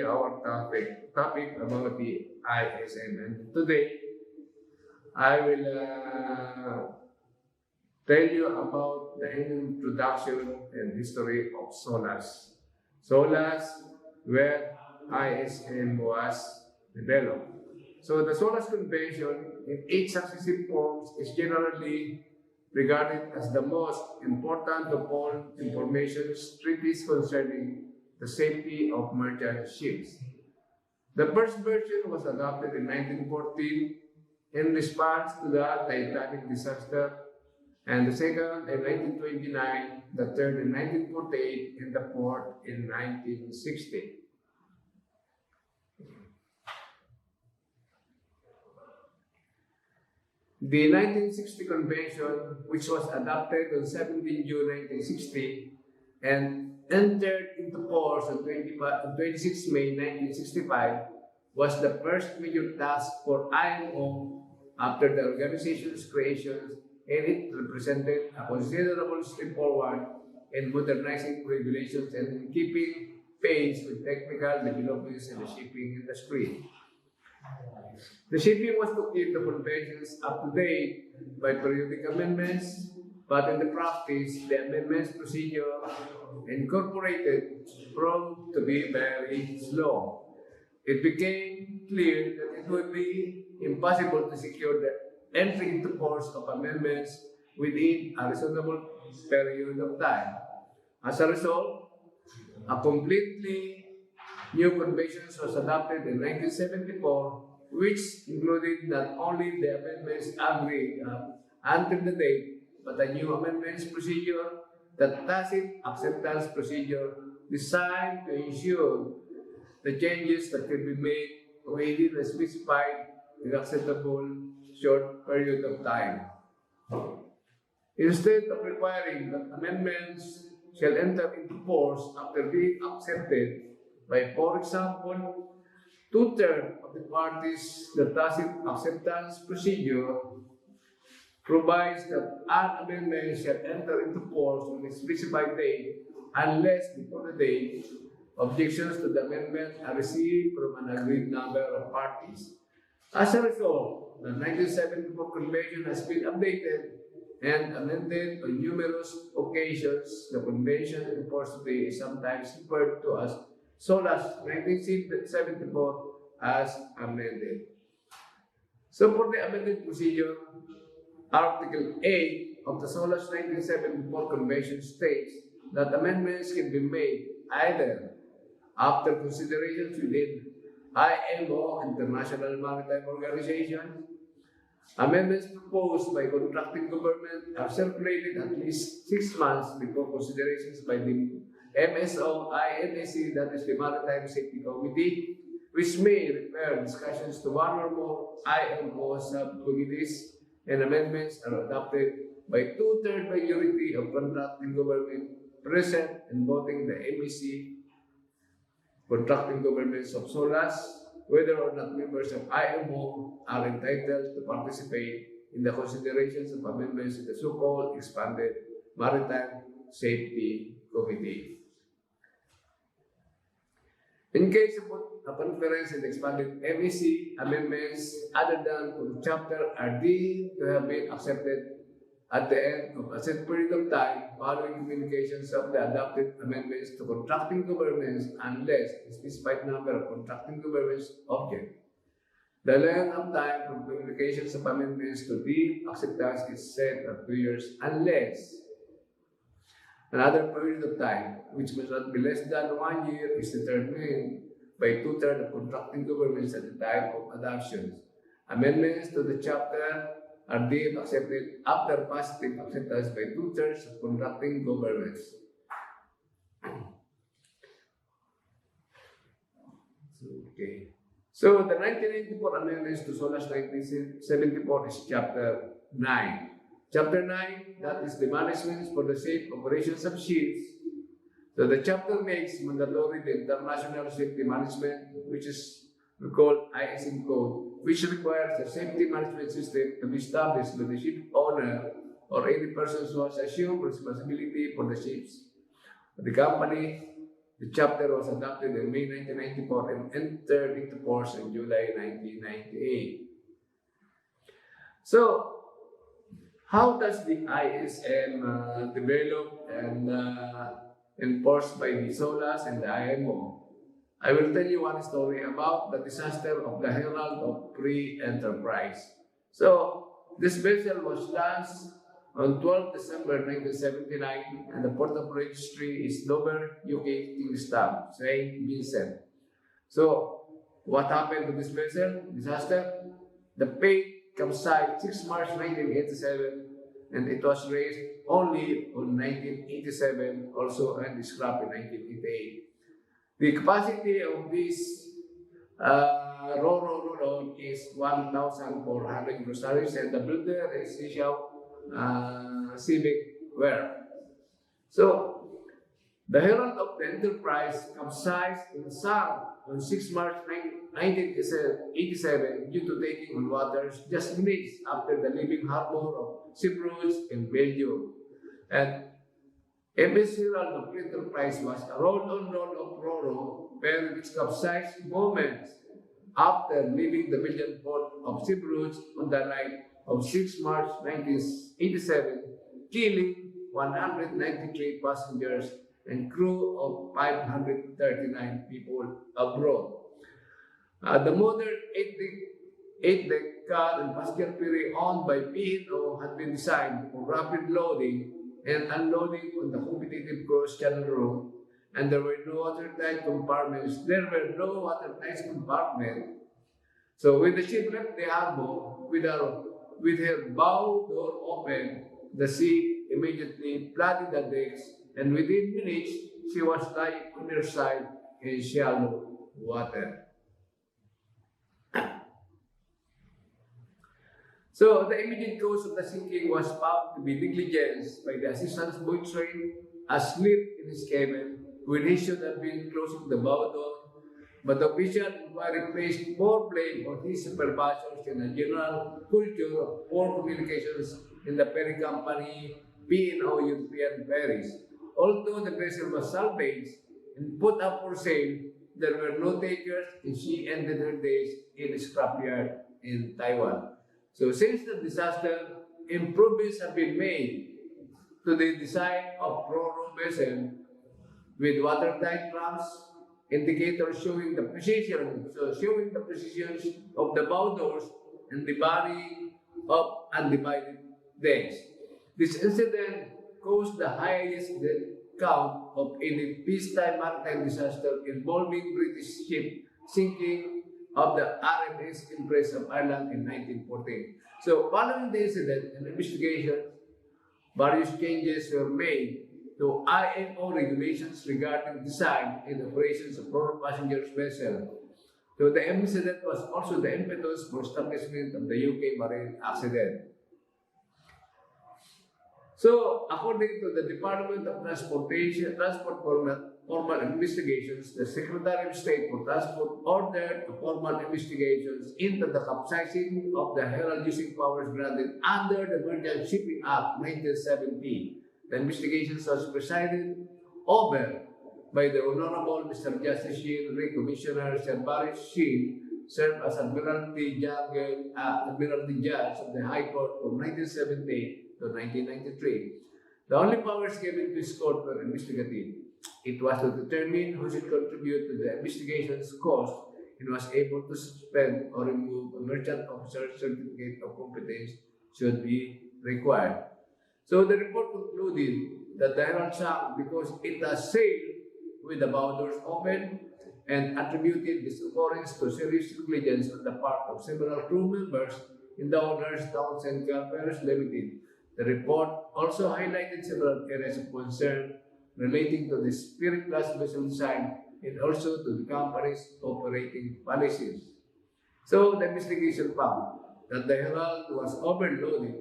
continue our topic about the ISM. And today, I will tell you about the introduction and history of SOLAS. SOLAS, where ISM was developed. So the SOLAS Convention in its successive forms is generally regarded as the most important of all information treaties concerning the safety of merchant ships. The first version was adopted in 1914 in response to the Titanic disaster, and the second in 1929, the third in 1948, and the fourth in 1960. The 1960 Convention, which was adopted on 17 June 1960 and entered into force on 26 May 1965, was the first major task for IMO after the organization's creation, and it represented a considerable step forward in modernizing regulations and in keeping pace with technical developments in the shipping industry. The shipping was to keep the conventions up to date by periodic amendments, but in the practice, the amendments procedure incorporated proved to be very slow. It became clear that it would be impossible to secure the entry into force of amendments within a reasonable period of time. As a result, a completely new convention was adopted in 1974, which included not only the amendments agreed until the date, but a new amendments procedure, the tacit acceptance procedure designed to ensure the changes that can be made within a specified and acceptable short period of time. Instead of requiring that amendments shall enter into force after being accepted by, for example, two-thirds of the parties, the tacit acceptance procedure provides that an amendment shall enter into force on a specified date unless before the date objections to the amendment are received from an agreed number of parties. As a result, the 1974 Convention has been updated and amended on numerous occasions. The Convention in force today is sometimes referred to as SOLAS 1974 as amended. So for the amended procedure, Article 8 of the SOLAS 1974 Convention states that amendments can be made either after considerations within IMO, International Maritime Organization. Amendments proposed by contracting government are circulated at least 6 months before considerations by the MSO IMAC, that is the Maritime Safety Committee, which may require discussions to one or more IMO subcommittees, and amendments are adopted by two-thirds majority of contracting government present and voting the MEC contracting governments of SOLAS, whether or not members of IMO are entitled to participate in the considerations of amendments to the so-called expanded Maritime Safety Committee. In case of a conference and expanded MEC, amendments other than to the chapter are deemed to have been accepted at the end of a set period of time following communications of the adopted amendments to contracting governments unless a specified number of contracting governments object. The length of time from communications of amendments to deemed acceptance is set at 2 years unless another period of time, which must not be less than 1 year, is determined by two-thirds of contracting governments at the time of adoption. Amendments to the chapter are deemed accepted after positive acceptance by two-thirds of contracting governments. Okay. So the 1984 amendments to SOLAS 1974 is Chapter 9. Chapter 9, that is the management for the safe operations of ships. So the chapter makes mandatory the international safety management, which is called ISM code, which requires a safety management system to be established by the ship owner or any person who has assumed responsibility for the ships. The company, The chapter was adopted in May 1994 and entered into force in July 1998. So, how does the ISM develop and enforced by the SOLAS and the IMO? I will tell you one story about the disaster of the Herald of Free Enterprise. So, this vessel was launched on 12 December 1979, and the port of registry is Dover, UK, Kingston, St. Vincent. So, what happened to this vessel? Disaster? The fate capsized 6 March 1987, and it was raised only on 1987, also and scrapped in 1988. The capacity of this Ro-Ro is 1,400 groceries, and the builder is Civic Ware. So, the Herald of the Enterprise capsized and sank on 6 March 1987 due to taking on waters just minutes after the leaving harbor of Cyprus in Belgium. And MS Herald of the Enterprise was a roll-on roll of Ro-Ro, where its capsized moments after leaving the Belgian port of Cyprus on the night of 6 March 1987, killing 193 passengers and crew of 539 people abroad. The modern 8-deck car and passenger ferry owned by P&O had been designed for rapid loading and unloading on the competitive cross-channel route, and there were no watertight compartments. So when the ship left the harbor with her bow door open, the sea immediately flooded the decks, and within minutes, she was lying on her side in shallow water. So the immediate cause of the sinking was found to be negligence by the assistant boatswain asleep in his cabin when he should have been closing the bow door. But the official inquiry placed more blame on his supervisors and a general culture of poor communications in the ferry company P&O European Ferries. Although the vessel was salvaged and put up for sale, there were no takers, and she ended her days in a scrapyard in Taiwan. So since the disaster, improvements have been made to the design of Ro-Ro vessel with watertight trams, indicators showing the precision, of the bow doors and the body of undivided decks. This incident caused the highest death count of any peacetime maritime disaster involving British ship sinking of the RMS Empress of Ireland in 1914. So, following the incident and investigation, various changes were made to IMO regulations regarding design and operations of Ro-Ro passengers vessel. So, the incident was also the impetus for establishment of the UK Marine Accident. So, according to the Department of Transport formal investigations, the Secretary of State for Transport ordered formal investigations into the capsizing of the Herald using powers granted under the Merchant Shipping Act 1970. The investigations was presided over by the Honorable Mr. Justice Sheen, Commissioner Sir Barry Sheen, served as Admiralty Judge of the High Court from 1970 to 1993. The only powers given to his court were investigative. It was to determine who should contribute to the investigation's cost and was able to suspend or remove a merchant officer's certificate of competence should be required. So the report concluded that the Herald sank because it has sailed with the bow doors open and attributed this occurrence to serious negligence on the part of several crew members in the owner's Townsend Carpers Limited. The report also highlighted several areas of concern relating to the Spirit class vessel design and also to the company's operating policies. So the investigation found that the Herald was overloaded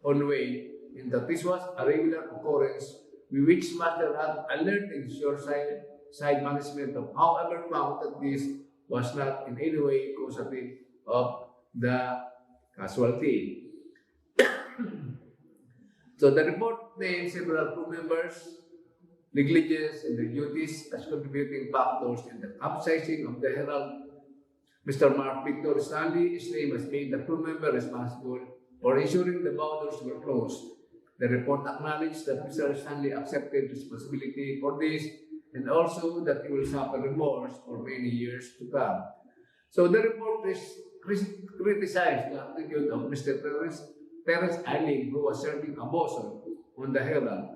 on weight and that this was a regular occurrence with which matter had alerted shoreside management of. However, found that this was not in any way causative of the casualty. So the report named several crew members negligence in their duties as contributing factors in the capsizing of the Herald. Mr. Mark Victor Stanley is named as being the crew member responsible for ensuring the bow doors were closed. The report acknowledged that Mr. Stanley accepted responsibility for this and also that he will suffer remorse for many years to come. So the report criticized the attitude of Mr. Terence Ali, who was serving a bosun on the Herald.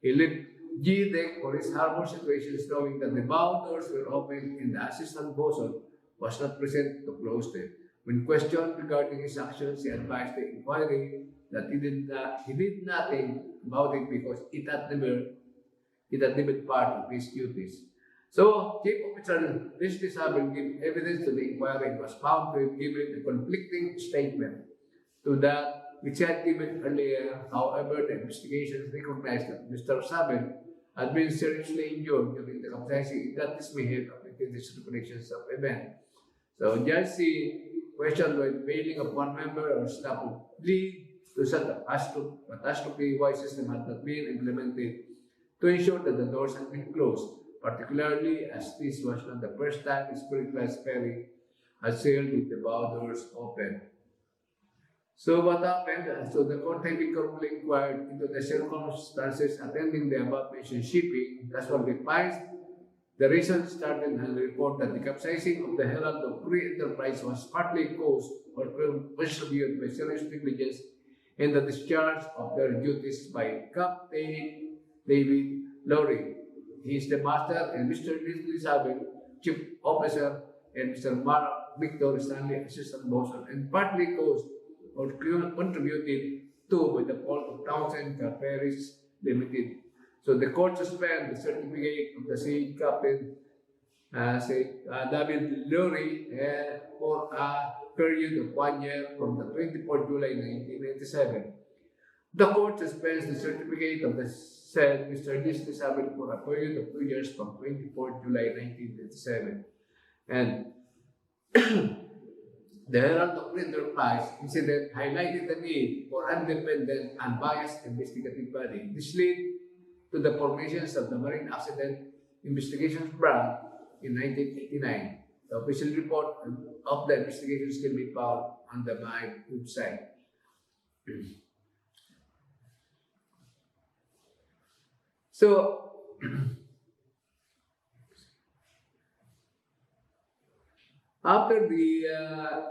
He left G deck for his harbor situations, knowing that the bow doors were open and the assistant bosun was not present to close them. When questioned regarding his actions, he advised the inquiry that he did nothing about it because it had never been part of his duties. So, Chief Officer Leslie Sabel gave evidence to the inquiry and was found to have given a conflicting statement to that which he had given earlier. However, the investigations recognized that Mr. Sabel had been seriously injured during the capsizing that this may have affected his recollections of event. So, just the question whether failing of one member or staff would lead to such a catastrophe, why system had not been implemented to ensure that the doors had been closed, particularly as this was not the first time a Spirit class ferry had sailed with the bow doors open. So what happened? So the court having carefully inquired into the circumstances attending the above-mentioned shipping, thus one defines the reason started in the report that the capsizing of the Herald of Free Enterprise was partly caused or contributed by serious negligence in the discharge of their duties by Captain David Lowry. He is the master, and Mr. Leslie Sabel, chief officer, and Mr. Mark Victor Stanley, assistant bosun, and partly caused or contributed to by the fault of Townsend Ferries Limited. So the court suspended the certificate of the said Captain David Lowry for a period of 1 year from the 24th July 1997. The court suspends the certificate of the said Mr. Leslie Sabel for a period of 2 years from 24th July 1997. And the Herald of Enterprise incident highlighted the need for independent, unbiased investigative body. This led to the formations of the Marine Accident Investigations Branch in 1989. The official report of the investigations can be found on the MIBE website. So, after the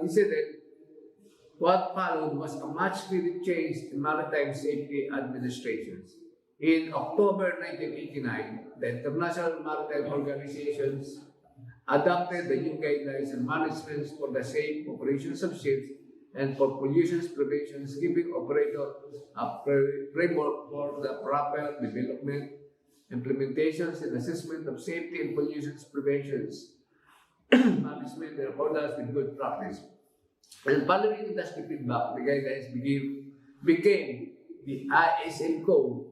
incident, what followed was a much-needed change in maritime safety administrations. In October 1989, the International Maritime Organizations adopted the new guidelines and managements for the safe operations of ships and for pollution prevention, giving operators a framework for the proper development, implementations, and assessment of safety and pollution preventions management in accordance with good practice. And following industry feedback, the guidelines became the ISM Code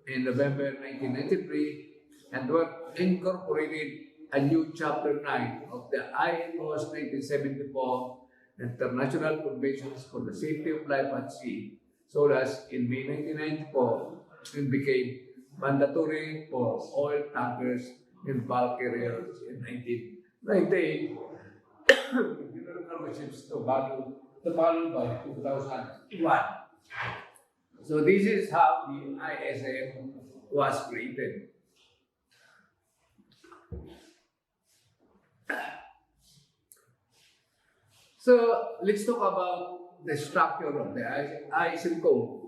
in November 1993 and were incorporated a new Chapter 9 of the IMO's 1974 International Conventions for the Safety of Life at Sea, so as in May 1994, it became mandatory for oil tankers and bulk carriers in 1998. Ships to follow by 2001. So this is how the ISM was created. So let's talk about the structure of the ISM code.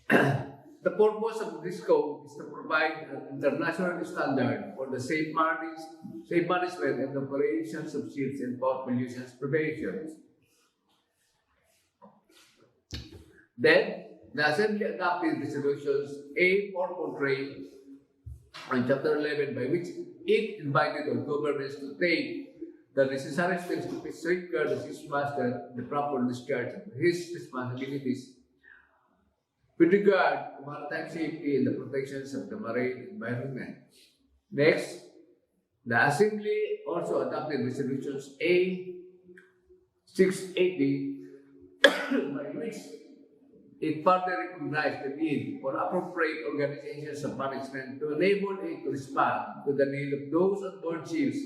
The purpose of this code is to provide an international standard for the safe management and operations of ships and port pollution prevention. Then, the Assembly adopted resolutions A4.3 and Chapter 11, by which it invited all governments to take the necessary steps to safeguard the shipmaster the proper discharge of his responsibilities with regard to maritime safety and the protections of the marine environment. Next, the Assembly also adopted resolutions A680 by which It further recognized the need for appropriate organizations of management to enable it to respond to the need of those on board ships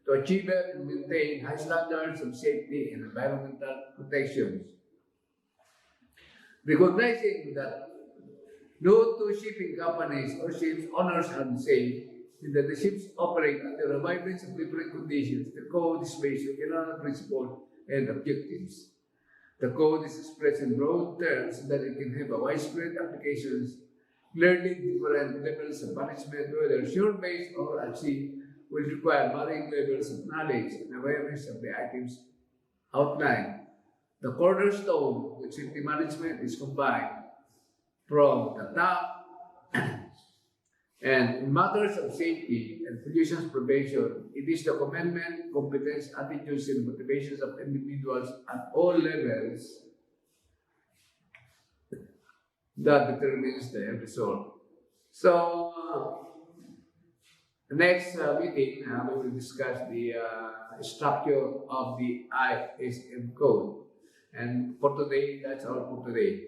to achieve and maintain high standards of safety and environmental protections. Recognizing that no two shipping companies or ships owners are the same, and that the ships operate under a wide range of different conditions, the code is based on general principles and objectives. The code is expressed in broad terms so that it can have a widespread applications. Clearly, different levels of management, whether shore-based or at sea, will require varying levels of knowledge and awareness of the items outlined. The cornerstone with safety management is combined from the top and in matters of safety and pollution prevention, it is the commitment, competence, attitudes, and motivations of individuals at all levels that determines the end result. So, next meeting, we will discuss the structure of the ISM code. And for today, that's all for today.